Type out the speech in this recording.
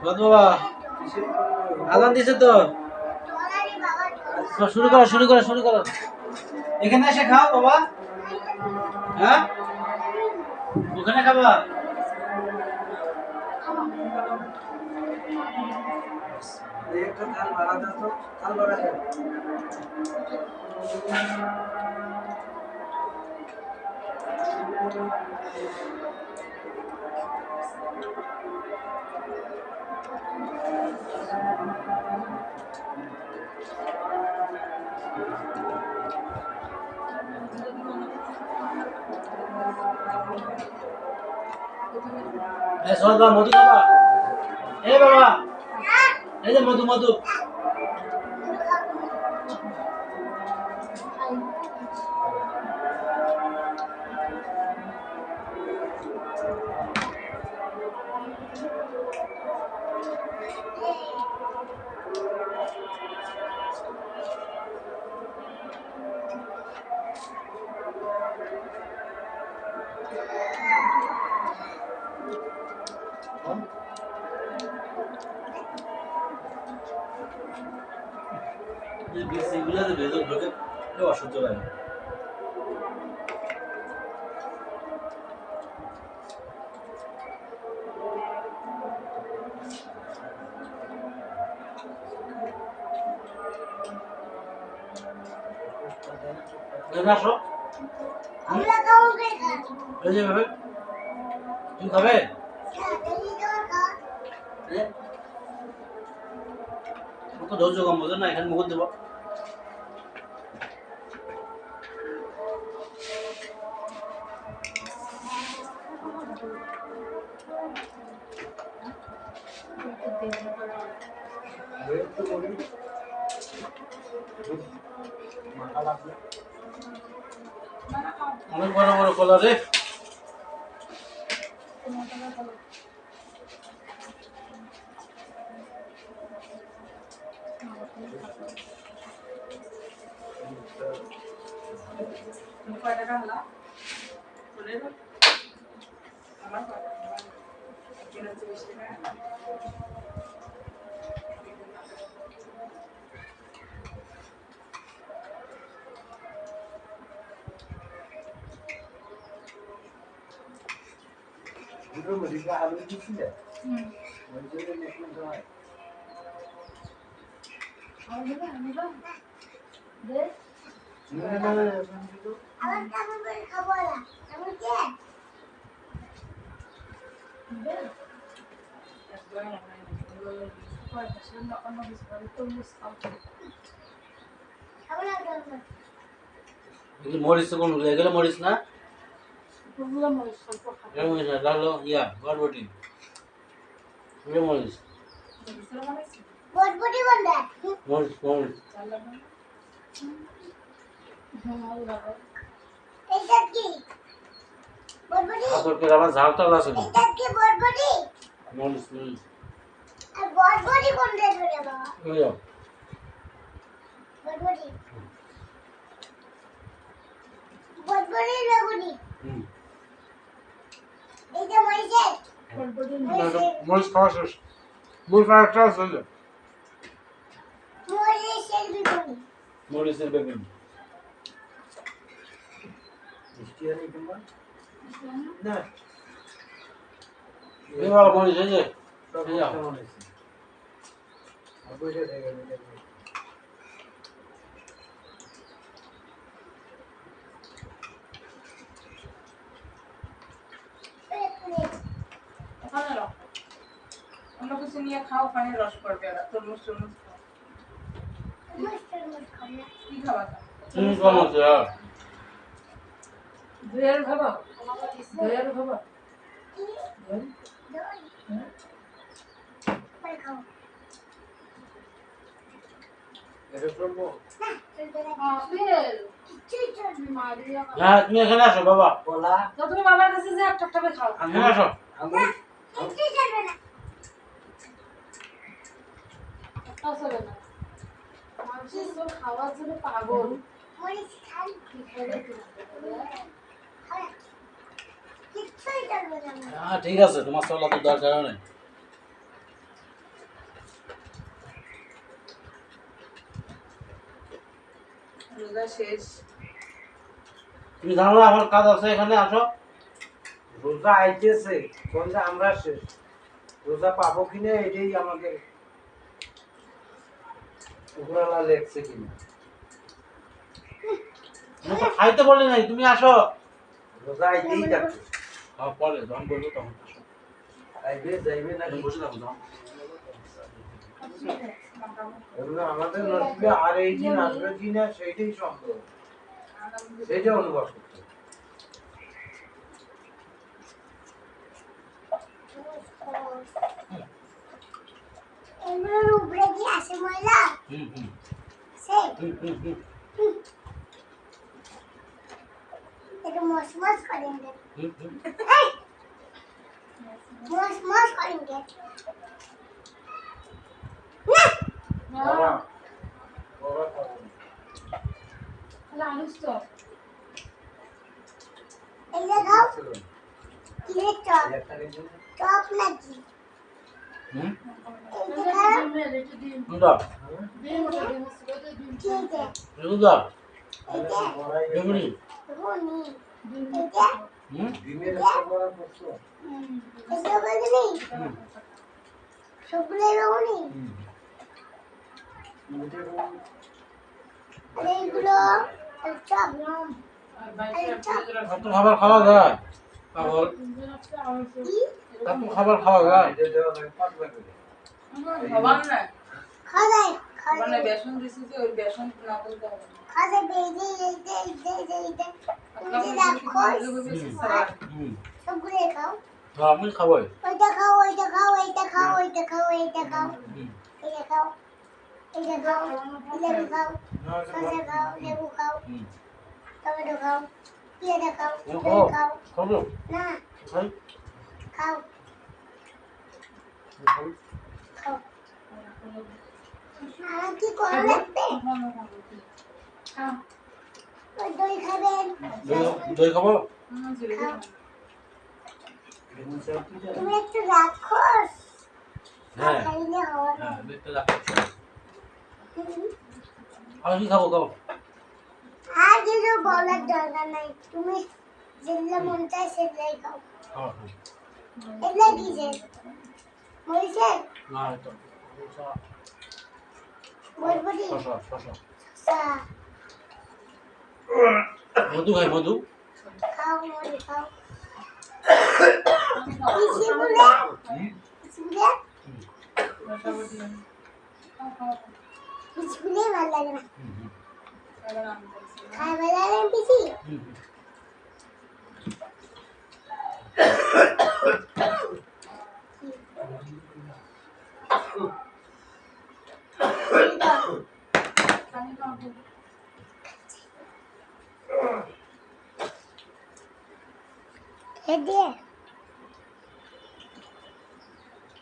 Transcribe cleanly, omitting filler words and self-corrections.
বাবা আজান দিছে তো শুরু করো শুরু করো শুরু করো এখানে এসে খাও বাবা হ্যাঁ ওখানে খাবা একটা থাল ভাড়া দাও তো থাল ভাড়া দাও সর বাবা মধু বাবা এই বাবা এই যে মধু মধু এগুলাতে ভেতর ঢোকে অসহ্য লাগে আসো এই যে ভাবে তুমি খাবে তো ধৈর্য কম বোঝো না এখানে মুখ দেবো অনেক বড় বড় কলা রে দুটো মরিচা আলু দিছিলে মরিচা মশলা দাও মরিচ কোন এগুলো মরিচ না লাগলো ইয়া বরবটি মরিচ মরিচ মরিচ আমার ঝাল টাল আছে না মরিচ মরিচ মরিচ খাওয়া শেষ মরিচ আর একটা আছে মরিচের বেগুন মিষ্টি আর কিংবা না এবার মরিচ এই যে সব কেমন হয়েছে আর বসে থেকে অন্য কিছু নিয়ে খাও পানি রস করবে আর তরমুজ টরমুজ কি খাবা তুমি কোন আছে দইয়ের খাবা দইয়ের খাবা এটা করবো হ্যাঁ তুমি এখানে আসো বাবা কলা তুমি বাবার কাছে যে একটা একটা খাও এখানে আসো আঙুর আসলে না মানুষের তো খাওয়ার জন্য পাগল হ্যাঁ ঠিক আছে তোমার চলা তো দরকার নেই রোজা শেষ। তুমি জানো না আমার কাজ আছে, এখানে আসো। রোজা আইতেছে, কোন যে আমরা শেষ রোজা পাবো কিনা এটাই আমাদের উপরালা লেখছে কিনা। আমি তো খাইতে বলি নাই, তুমি আসো। রোজা আইতেই থাকবে, পরে যখন বলবো তখন আসো। আইবে যাইবে না তুমি বসে থাকো যাও। এগুলো আমাদের নসিবে আর এই দিন আসবে কিনা সেইটাই সন্দেহ, সেইটা অনুভব করতে হবে। এগুলোর উপরে কি আসে ময়লা? হুম হুম সে হুম হুম হুম এটা মসমস করেন গে, হুম হুম। মসমস করেন গে। বাবা বাবা খাবো না। লালুস তো এই যে খাও, ছিল না। কিরে চপ, একটা দিন চপ নাকি? হুম এই যে খাও, কোনটা? কি যে? এগুলা এই যে, বড়াই বেগুনি। হুনি, এই যে, হুম ডিমের একটা বড়া করছো। এই যে বেগুনি, হুম সবগুলো বেগুনি। হুম। এটা কোন আর এইগুলো চপ, এত খাবার খাওয়া যায় পাগল? কি? এত খাবার খাওয়া যায়? এটা দেওয়া লাগে পাতলা করে। খাবার না, খাওয়াই, খাবার না, খাওয়াই, বেসন দিছি যে ওই বেসন না করতে হবে। খাওয়াই, এই যে, তুমি যে রাখো, হুম সবগুলো খাও। আমি খাবোই। ওইটা খাও, ওইটা খাও, এইটা খাও, ওইটা খাও, এইটা খাও, হুম এইটা খাও, এইটা খাও, লেবু খাও, না, এটা শসা খাও, লেবু খাও, হুম। টমেটো খাও, পেয়ারা খাও, ও দই খাও। খাবো না, খাই খাও, খাই। খাও। আর কি করা লাগবে? ওই দই খাবেন, দই খাবো? খাও। লেবু চাপ দিতে হবে। তুমি একটু রাক্ষস, হ্যাঁ খাইলে হবে না। হ্যাঁ দেখতে রাখছি। আর কি খাবো খাবো? আর কিছু বলার দরকার নাই, তুমি যেগুলো মন চায় সেগুলাই খাও। হ্যাঁ হ্যাঁ। এগুলো কিসে? মরিচে? না এটা বরবটি? শসা শসা। শসা? মধু খাই মধু। খাও, মরি খাও। কিসে বলে? হুম কিসে বলে? হুম কিসে বলে ভালো লাগে না। হুম হুম খাই ভালো লাগে না বেশি? হুম। খেয়ে দিয়ে